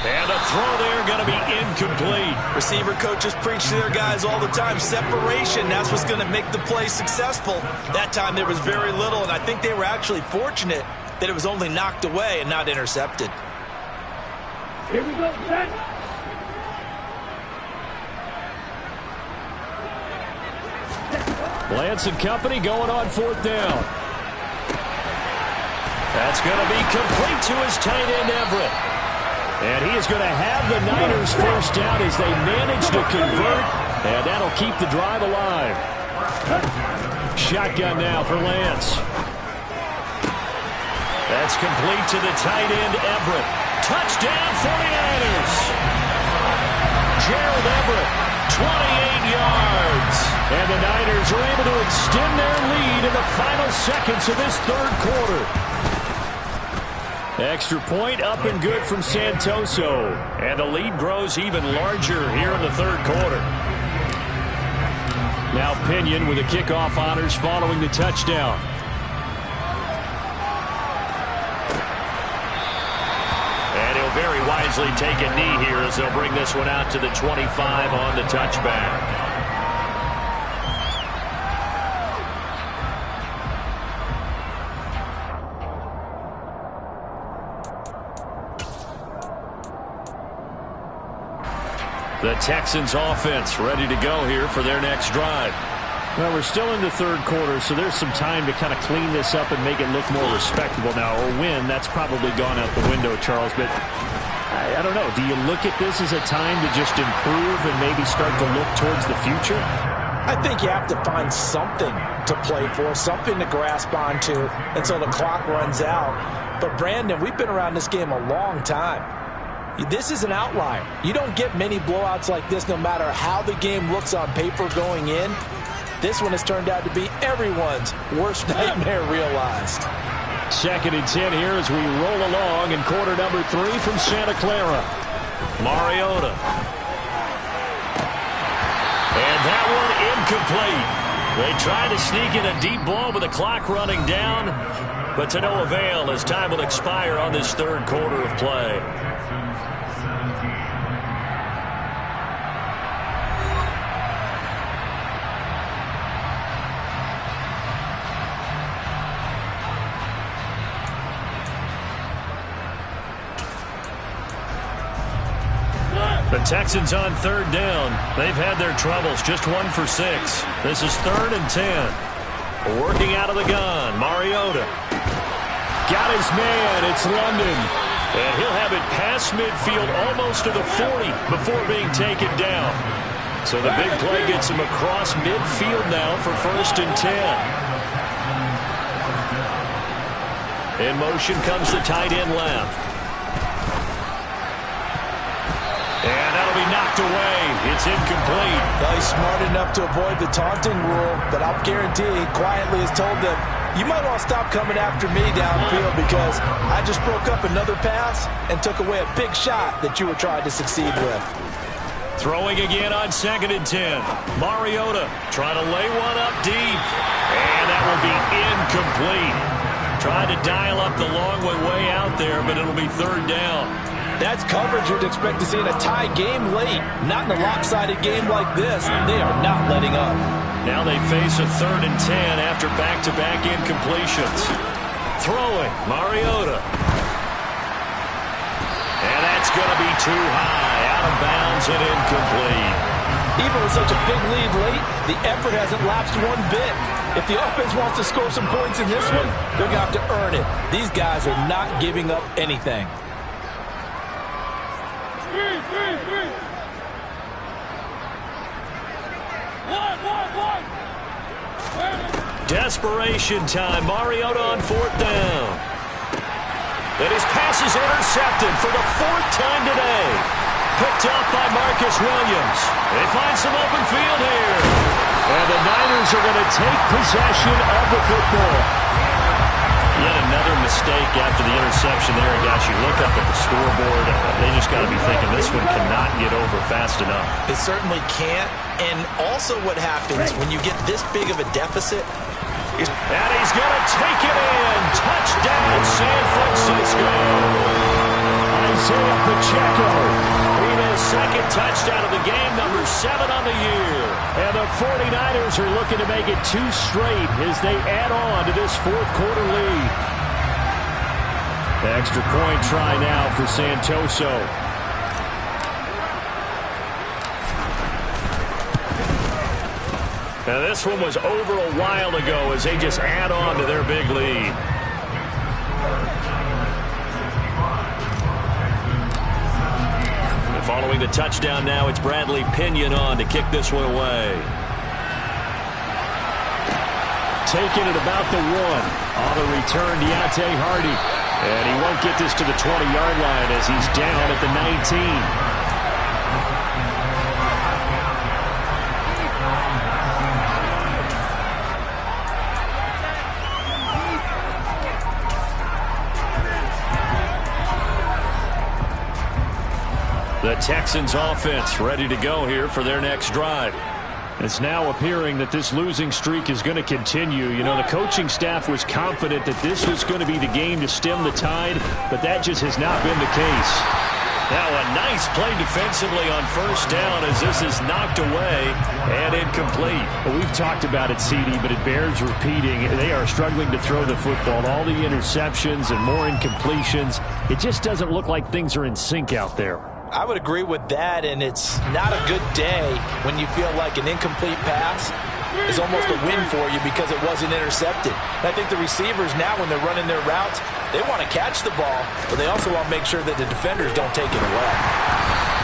And a throw there going to be incomplete. Receiver coaches preach to their guys all the time. Separation, that's what's going to make the play successful. That time there was very little, and I think they were actually fortunate that it was only knocked away and not intercepted. Here we go, set. Lance and company going on 4th down. That's going to be complete to his tight end, Everett. And he is going to have the Niners first down as they manage to convert, and that'll keep the drive alive. Shotgun now for Lance. That's complete to the tight end, Everett. Touchdown, 49ers. Gerald Everett, 28 yards. And the Niners are able to extend their lead in the final seconds of this 3rd quarter. Extra point up and good from Santoso. And the lead grows even larger here in the 3rd quarter. Now Pinion with the kickoff honors following the touchdown. And he'll very wisely take a knee here as they'll bring this one out to the 25 on the touchback. The Texans offense ready to go here for their next drive. Well, we're still in the 3rd quarter, so there's some time to kind of clean this up and make it look more respectable now. Or win, that's probably gone out the window, Charles. But I don't know. Do you look at this as a time to just improve and maybe start to look towards the future? I think you have to find something to play for, something to grasp onto until the clock runs out. But, Brandon, we've been around this game a long time. This is an outlier. You don't get many blowouts like this no matter how the game looks on paper going in. This one has turned out to be everyone's worst nightmare realized. 2nd and 10 here as we roll along in quarter number 3 from Santa Clara. Mariota. And that one incomplete. They try to sneak in a deep ball with the clock running down, but to no avail as time will expire on this 3rd quarter of play. The Texans on 3rd down. They've had their troubles, just 1 for 6. This is 3rd and 10. Working out of the gun, Mariota. Got his man, it's London. And he'll have it past midfield almost to the 40 before being taken down. So the big play gets him across midfield now for 1st and 10. In motion comes the tight end left. And that'll be knocked away. It's incomplete. Well, he's smart enough to avoid the taunting rule, but I'll guarantee he quietly has told them, you might want to stop coming after me downfield because I just broke up another pass and took away a big shot that you were trying to succeed with. Throwing again on 2nd and 10. Mariota trying to lay one up deep. And that will be incomplete. Tried to dial up the long way out there, but it'll be 3rd down. That's coverage you'd expect to see in a tie game late. Not in a lopsided game like this. They are not letting up. Now they face a 3rd and 10 after back-to-back incompletions. Throwing, Mariota. And that's going to be too high, out of bounds and incomplete. Even with such a big lead late, the effort hasn't lapsed one bit. If the offense wants to score some points in this one, they're going to have to earn it. These guys are not giving up anything. Desperation time. Mariota on 4th down. And his pass is intercepted for the 4th time today. Picked up by Marcus Williams. They find some open field here. And the Niners are going to take possession of the football. Yet another mistake after the interception there. And gosh, you look up at the scoreboard, they just got to be thinking this one cannot get over fast enough. It certainly can't. And also what happens when you get this big of a deficit. And he's going to take it in. Touchdown, San Francisco. Isaiah Pacheco. His second touchdown of the game, number 7 on the year. And the 49ers are looking to make it 2 straight as they add on to this fourth quarter lead. The extra point try now for Santoso. Now this one was over a while ago as they just add on to their big lead. And following the touchdown now, it's Bradley Pinion on to kick this one away. Taking it about the 1. On the return, Deontay Hardy. And he won't get this to the 20-yard line as he's down at the 19. The Texans offense ready to go here for their next drive. It's now appearing that this losing streak is going to continue. You know, the coaching staff was confident that this was going to be the game to stem the tide, but that just has not been the case. Now a nice play defensively on first down as this is knocked away and incomplete. Well, we've talked about it, CD, but it bears repeating. They are struggling to throw the football. All the interceptions and more incompletions. It just doesn't look like things are in sync out there. I would agree with that, and it's not a good day when you feel like an incomplete pass is almost a win for you because it wasn't intercepted. And I think the receivers now, when they're running their routes, they want to catch the ball, but they also want to make sure that the defenders don't take it away.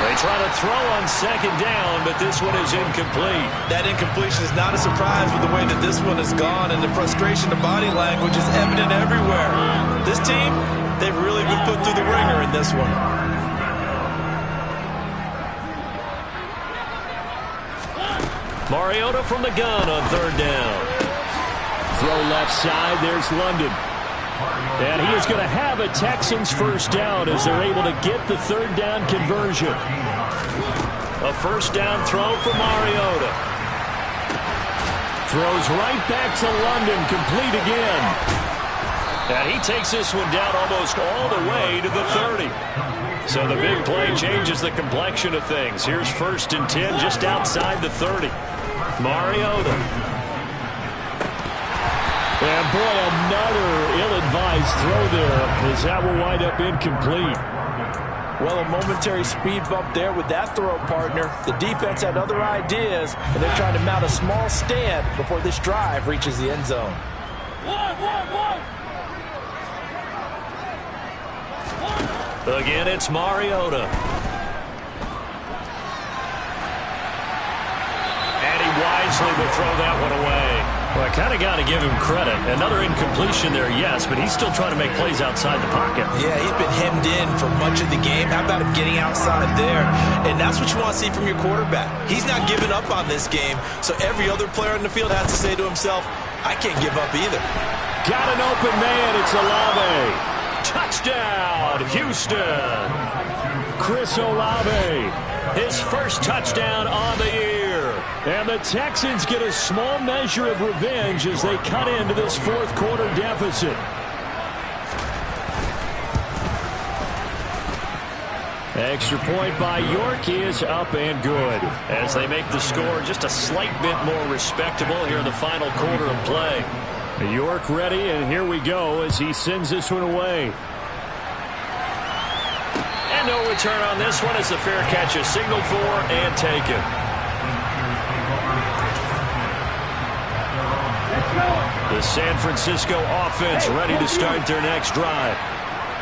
They try to throw on second down, but this one is incomplete. That incompletion is not a surprise with the way that this one has gone, and the frustration, the body language is evident everywhere. This team, they've really been put through the ringer in this one. Mariota from the gun on third down. Throw left side. There's London. And he is going to have a Texans first down as they're able to get the third down conversion. A first down throw for Mariota. Throws right back to London. Complete again. And he takes this one down almost all the way to the 30. So the big play changes the complexion of things. Here's 1st and 10 just outside the 30. Mariota. And boy, another ill-advised throw there as that will wind up incomplete. Well, a momentary speed bump there with that throw, partner. The defense had other ideas, and they're trying to mount a small stand before this drive reaches the end zone. Again, it's Mariota. And he wisely will throw that one away. Well, I kind of got to give him credit. Another incompletion there, yes, but he's still trying to make plays outside the pocket. Yeah, he's been hemmed in for much of the game. How about him getting outside there? And that's what you want to see from your quarterback. He's not giving up on this game, so every other player on the field has to say to himself, I can't give up either. Got an open man. It's Olave. Touchdown, Houston. Chris Olave. His first touchdown on the year. And the Texans get a small measure of revenge as they cut into this fourth quarter deficit. Extra point by York is up and good. As they make the score just a slight bit more respectable here in the final quarter of play. York ready, and here we go as he sends this one away. And no return on this one as the fair catch is signaled for and taken. The San Francisco offense ready to start their next drive.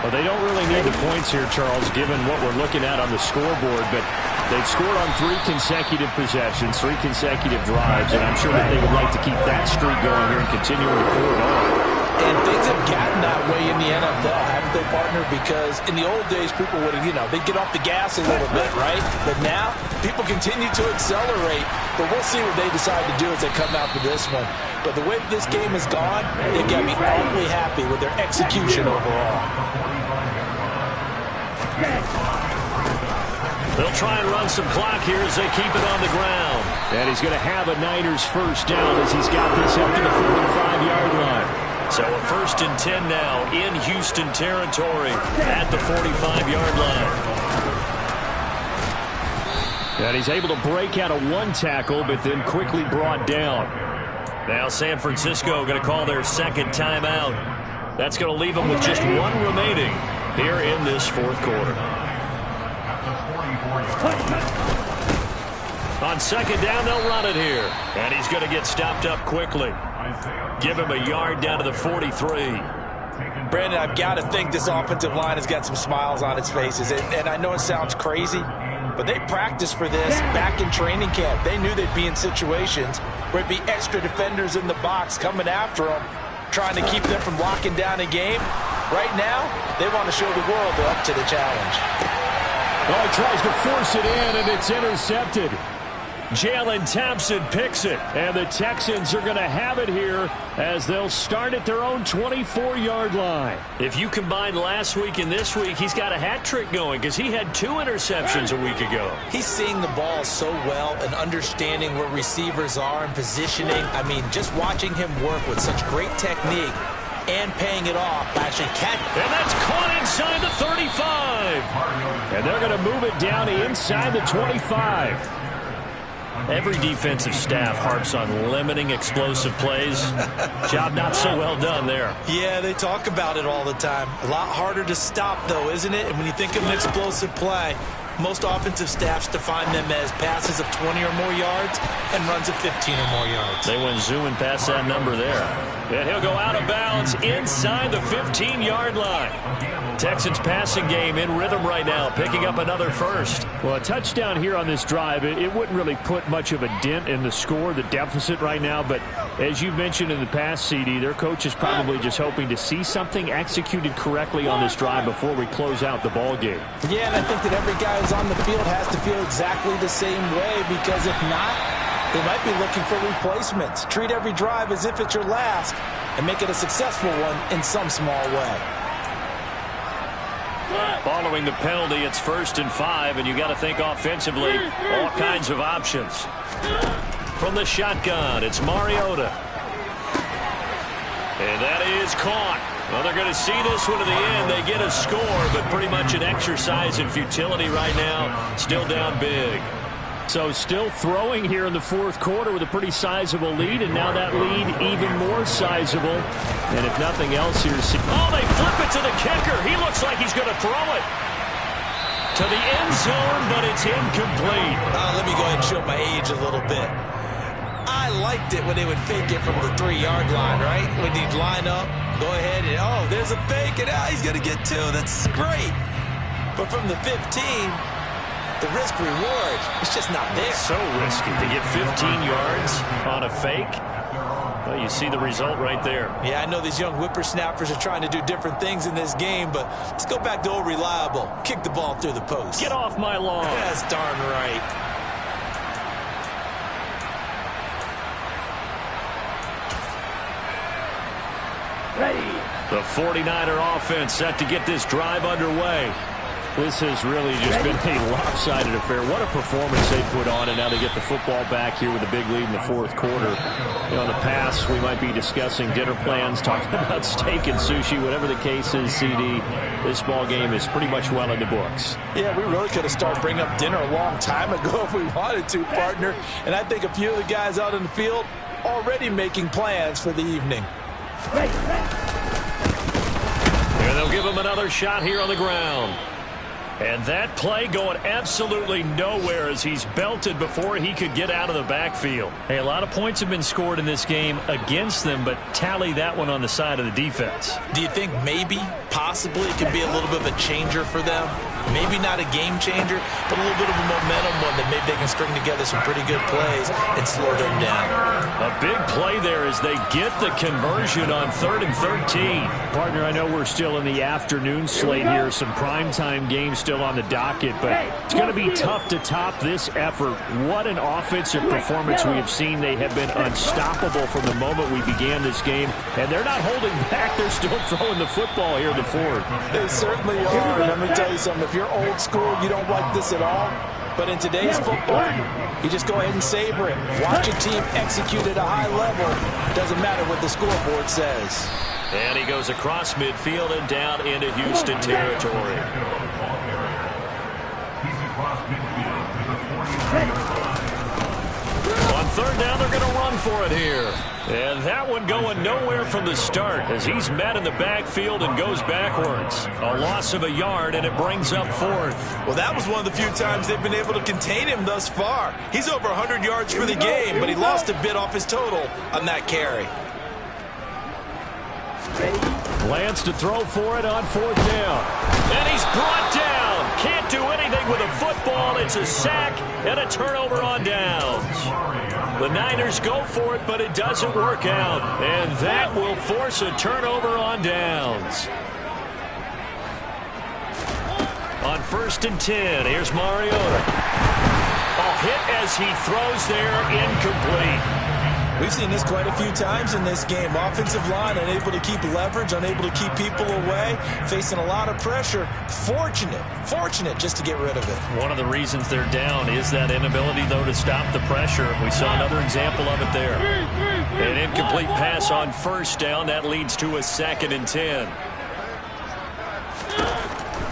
Well, they don't really need the points here, Charles, given what we're looking at on the scoreboard, but they've scored on 3 consecutive possessions, 3 consecutive drives, and I'm sure that they would like to keep that streak going here and continuing to pull it on. And things have gotten that way in the NFL, haven't they, partner? Because in the old days, people would have, they'd get off the gas a little bit, right? But now, people continue to accelerate. But we'll see what they decide to do as they come out for this one. But the way that this game has gone, they've got me awfully happy with their execution overall. They'll try and run some clock here as they keep it on the ground. And he's going to have a Niners first down as he's got this up to the 45-yard line. So a 1st and 10 now in Houston territory at the 45-yard line. And he's able to break out of one tackle, but then quickly brought down. Now San Francisco going to call their second timeout. That's going to leave them with just one remaining here in this fourth quarter. On second down, they'll run it here. And he's going to get stopped up quickly. Give him a yard down to the 43. Brandon, I've got to think this offensive line has got some smiles on its faces. And I know it sounds crazy, but they practiced for this back in training camp. They knew they'd be in situations where it'd be extra defenders in the box coming after them, trying to keep them from locking down a game. Right now, they want to show the world they're up to the challenge. Oh, he tries to force it in, and it's intercepted. Jalen Thompson picks it. And the Texans are going to have it here as they'll start at their own 24-yard line. If you combine last week and this week, he's got a hat trick going because he had 2 interceptions a week ago. He's seeing the ball so well and understanding where receivers are and positioning. I mean, just watching him work with such great technique and paying it off. Actually, and that's caught inside the 35. And they're going to move it down inside the 25. Every defensive staff harps on limiting explosive plays. Job not so well done there. Yeah, they talk about it all the time. A lot harder to stop, though, isn't it? And when you think of an explosive play, most offensive staffs define them as passes of 20 or more yards and runs of 15 or more yards. They went zooming past that number there. And he'll go out of bounds inside the 15-yard line. Texans passing game in rhythm right now, picking up another first. Well, a touchdown here on this drive, it wouldn't really put much of a dent in the score, the deficit right now. But as you mentioned in the past, CD, their coach is probably just hoping to see something executed correctly on this drive before we close out the ball game. Yeah, and I think that every guy who's on the field has to feel exactly the same way, because if not, they might be looking for replacements. Treat every drive as if it's your last and make it a successful one in some small way. Following the penalty, it's 1st and 5, and you got to think offensively, all kinds of options. From the shotgun, it's Mariota. And that is caught. Well, they're going to see this one to the end. They get a score, but pretty much an exercise in futility right now. Still down big. So still throwing here in the fourth quarter with a pretty sizable lead, and now that lead even more sizable. And if nothing else here... Oh, they flip it to the kicker. He looks like he's going to throw it to the end zone, but it's incomplete. Let me go ahead and show my age a little bit. I liked it when they would fake it from the 3-yard line, right? When he'd line up, go ahead and, oh, there's a fake, and he's going to get 2. That's great. But from the 15... the risk-reward, it's just not there. So risky to get 15 yards on a fake. Well, you see the result right there. Yeah, I know these young whippersnappers are trying to do different things in this game, but let's go back to old reliable. Kick the ball through the post. Get off my lawn. That's darn right. Ready. The 49er offense set to get this drive underway. This has really just been a lopsided affair. What a performance they put on, and now they get the football back here with a big lead in the fourth quarter. You know, in the past, we might be discussing dinner plans, talking about steak and sushi, whatever the case is, CD. This ball game is pretty much well in the books. Yeah, we really could have started bringing up dinner a long time ago if we wanted to, partner. And I think a few of the guys out in the field already making plans for the evening. And they'll give him another shot here on the ground. And that play going absolutely nowhere as he's belted before he could get out of the backfield. Hey, a lot of points have been scored in this game against them, but tally that one on the side of the defense. Do you think maybe, possibly, it could be a little bit of a changer for them? Maybe not a game changer, but a little bit of a momentum one that maybe they can string together some pretty good plays and slow them down. A big play there as they get the conversion on 3rd and 13. Partner, I know we're still in the afternoon slate here. Some primetime games still on the docket, but it's going to be tough to top this effort. What an offensive performance we have seen. They have been unstoppable from the moment we began this game, and they're not holding back. They're still throwing the football here in the 4th. They certainly are. And let me tell you something. If you're old school, you don't like this at all. But in today's football, you just go ahead and savor it. Watch a team execute at a high level. Doesn't matter what the scoreboard says. And he goes across midfield and down into Houston territory. On 3rd down, they're going to run for it here. And that one going nowhere from the start as he's met in the backfield and goes backwards. A loss of a yard, and it brings up 4th. Well, that was one of the few times they've been able to contain him thus far. He's over 100 yards for the game, but he lost a bit off his total on that carry. Plans to throw for it on 4th down. And he's brought down. Can't do anything with a football. It's a sack and a turnover on downs. The Niners go for it, but it doesn't work out. And that will force a turnover on downs. On 1st and 10, here's Mariota. A hit as he throws there, incomplete. We've seen this quite a few times in this game. Offensive line unable to keep leverage, unable to keep people away, facing a lot of pressure. Fortunate just to get rid of it. One of the reasons they're down is that inability, though, to stop the pressure. We saw another example of it there. An incomplete pass on 1st down. That leads to a 2nd and 10.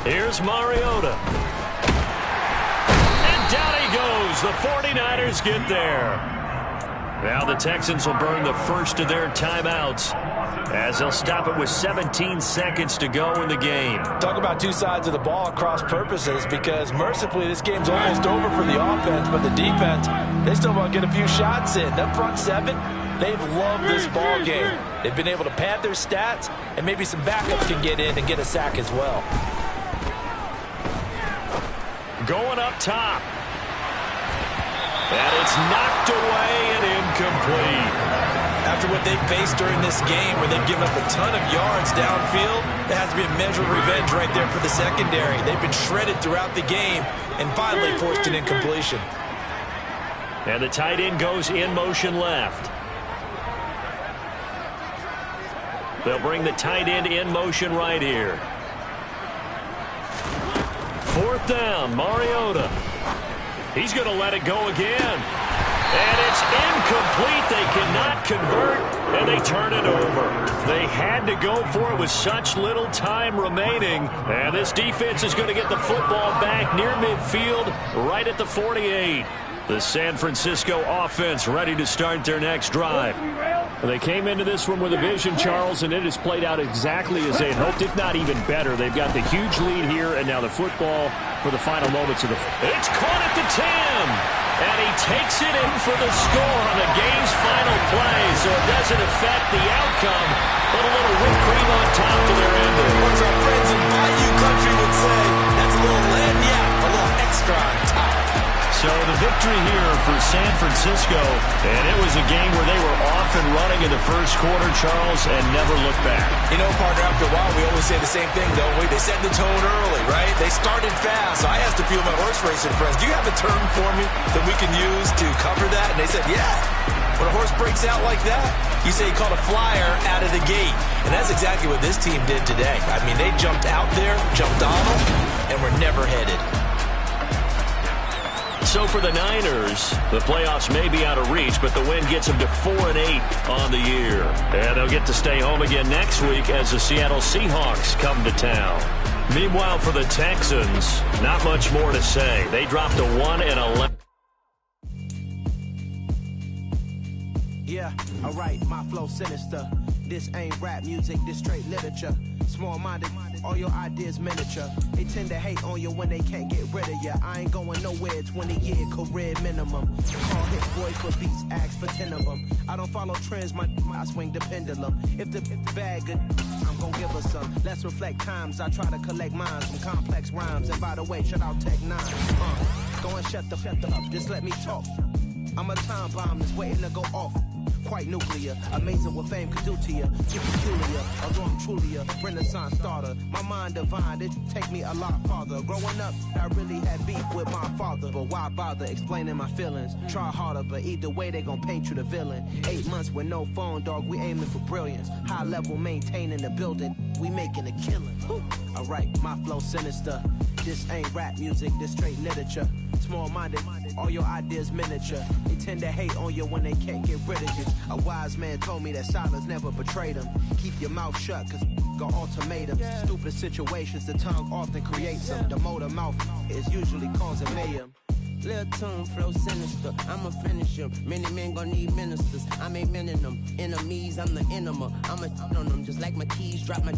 Here's Mariota. And down he goes. The 49ers get there. Now the Texans will burn the first of their timeouts as they'll stop it with 17 seconds to go in the game. Talk about two sides of the ball at cross purposes, because mercifully this game's almost over for the offense, but the defense, they still want to get a few shots in. That front 7, they've loved this ball game. They've been able to pad their stats, and maybe some backups can get in and get a sack as well. Going up top. And it's knocked away and incomplete. After what they've faced during this game, where they've given up a ton of yards downfield, there has to be a measure of revenge right there for the secondary. They've been shredded throughout the game and finally forced an incompletion. And the tight end goes in motion left. They'll bring the tight end in motion right here. 4th down, Mariota. He's going to let it go again. And it's incomplete. They cannot convert, and they turn it over. They had to go for it with such little time remaining. And this defense is going to get the football back near midfield, right at the 48. The San Francisco offense ready to start their next drive. They came into this one with a vision, Charles, and it has played out exactly as they had hoped, if not even better. They've got the huge lead here, and now the football for the final moments of the... It's caught at the 10, and he takes it in for the score on the game's final play, so it doesn't affect the outcome, but a little whipped cream on top to their ending. As our friends in Bayou Country would say, that's a little lagniappe, a little extra on top. So the victory here for San Francisco, and it was a game where they were off and running in the first quarter, Charles, and never looked back. You know, partner, after a while, we always say the same thing, don't we? They set the tone early, right? They started fast. So I asked a few of my horse racing friends, do you have a term for me that we can use to cover that? And they said, yeah. When a horse breaks out like that, you say he caught a flyer out of the gate. And that's exactly what this team did today. I mean, they jumped out there, jumped on them, and were never headed. So for the Niners, the playoffs may be out of reach, but the win gets them to 4-8 on the year. And they'll get to stay home again next week as the Seattle Seahawks come to town. Meanwhile, for the Texans, not much more to say. They dropped to 1-11. Yeah, alright, my flow sinister. This ain't rap music, this straight literature. Small-minded. all your ideas miniature. They tend to hate on you when they can't get rid of you. I ain't going nowhere, 20-year career minimum. Call hit boy for beats, ask for 10 of them. I don't follow trends, I swing the pendulum. If the bag good, I'm gon' give her some. Let's reflect times, I try to collect minds from complex rhymes. And by the way, shout out Tech 9. Go and shut the up, just let me talk. I'm a time bomb that's waiting to go off. Quite nuclear, amazing what fame could do to you. Too peculiar, although I'm truly a Renaissance starter. My mind divine, it take me a lot farther. Growing up, I really had beef with my father. But why bother explaining my feelings? Try harder, but either way they gon' paint you the villain. 8 months with no phone, dog, we aiming for brilliance. High level maintaining the building, we making a killing. Alright, my flow sinister. This ain't rap music, this straight literature. Small-minded, all your ideas miniature. They tend to hate on you when they can't get rid of you. A wise man told me that silence never betrayed him. Keep your mouth shut, cause got ultimatums. Stupid situations, the tongue often creates them. The motor mouth is usually causing mayhem. Lil' tune, flow sinister, I'ma finish him. Many men gon' need ministers, I'm a men in them. Enemies, I'm the enema, I'm a on them. Just like my keys, drop my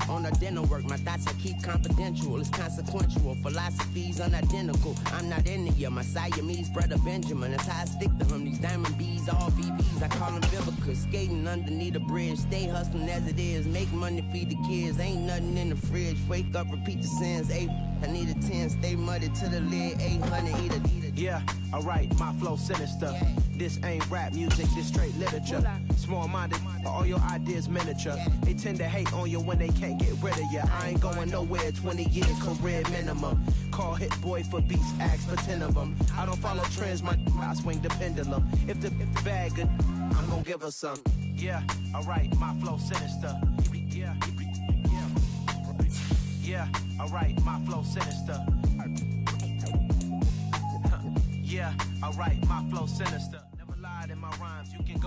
on the dinner work. My thoughts I keep confidential, it's consequential. Philosophies unidentical, I'm not into you. My Siamese brother Benjamin, that's how I stick to him. These diamond bees, all BBs, I call them Vivica. Skating underneath a bridge, stay hustling as it is. Make money, feed the kids, ain't nothing in the fridge. Wake up, repeat the sins, I need a 10, stay muddy to the lid, 800, eat a. Yeah, alright, my flow sinister. This ain't rap music, this straight literature. Small-minded, all your ideas miniature. They tend to hate on you when they can't get rid of you. I ain't going nowhere, 20-year career minimum. Call hit boy for beats, ask for 10 of them. I don't follow trends, I swing the pendulum. If the bag good, I'm gon' give her some. Yeah, alright, my flow sinister. Yeah, alright, my flow sinister. Yeah, alright, my flow sinister. Never lied in my rhymes, you can go